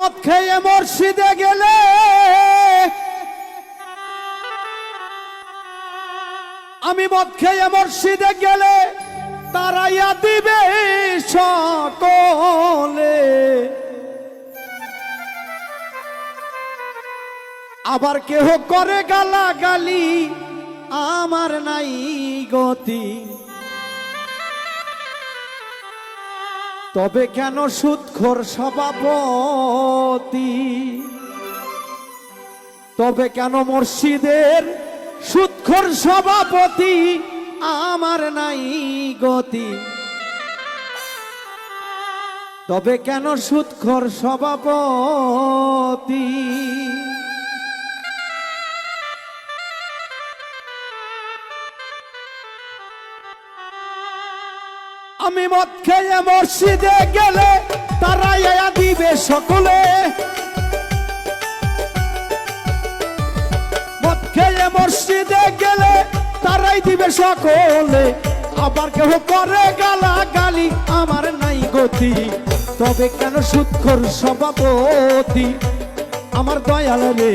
মদ খেয়ে মসজিদে গেলে তারাইয়া দিবে সকলে। আবার কেহ করে গালাগালি, আমার নাই গতি। তবে কেন সুদখোর সভাপতি, তবে কেন মসজিদের সুদখোর সভাপতি, আমার নাই গতি। তবে কেন সুদখোর সভাপতি। আমি মদ খেয়ে মসজিদে গেলে তারাইয়া দিবে সকলে। মদ খেয়ে মসজিদে গেলে তারাই দিবে সকলে। আবার কেহ করে গালাগালি, আমার নাই গতি। তবে কেন সুদখোর সভাপতি, আমার দয়াল রে,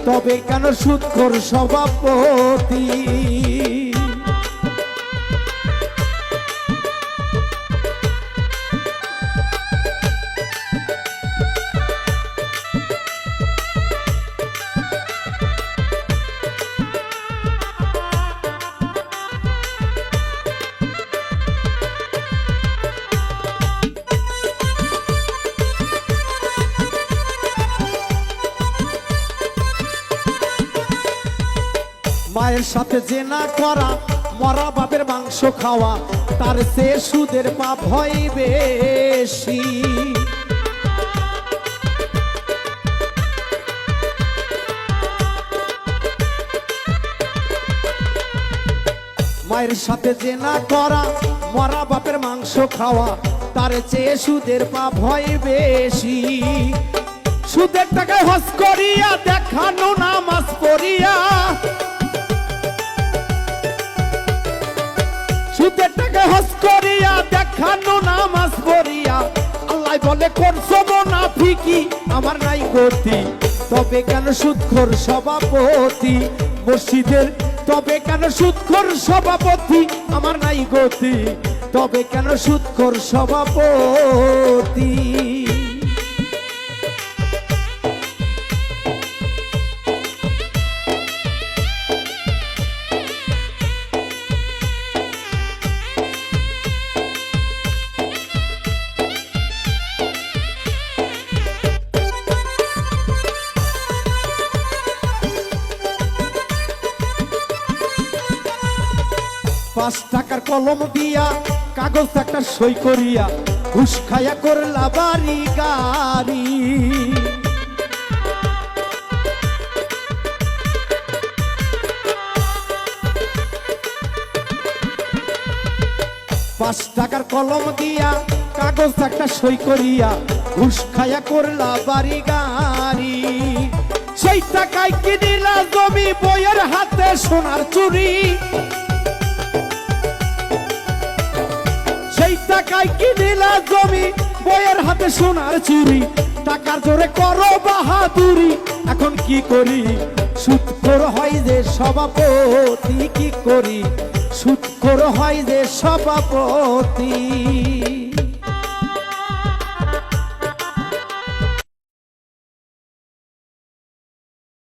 তবে কেন সুদখোর সভাপতি। মায়ের সাথে জেনা করা, মরা বাপের মাংস খাওয়া, তার চেয়ে সুদের পাপ হয় বেশি। মায়ের সাথে জেনা করা, মরা বাপের মাংস খাওয়া, তার চেয়ে সুদের পাপ হয় বেশি। সুদের টাকায় হজ করিয়া দেখানো নামাজ পড়িয়া, সুদের টাকায় হজ করিয়া দেখানো নামাজ পড়িয়া, আল্লাহ বলে করছো মুনাফিকি, আমার নাই গতি। তবে কেন সুদখোর সভাপতি মসজিদের, তবে কেন সুদখোর সভাপতি, আমার নাই গতি। তবে কেন সুদখোর সভাপতি। পাঁচ টাকার কলম দিয়া কাগজ একটা সই করিয়া, ঘুষ খাইয়া করলা বাড়ি গাড়ি। 5 টাকার কলম দিয়া কাগজ একটা সই করিয়া, ঘুষ খাইয়া করলা বাড়ি গাড়ি। সেই টাকায় কিনিলা জমি, বইয়ের হাতে সোনার চুরি। সেই টাকায় কিনিলা জমি, বইয়ের হাতে সোনার চুরি। টাকার জোরে করো বাহাদুরি, এখন কি করি? সুদখোর হয় যে সভাপতি, কি করি? সুদখোর হয় যে সভাপতি।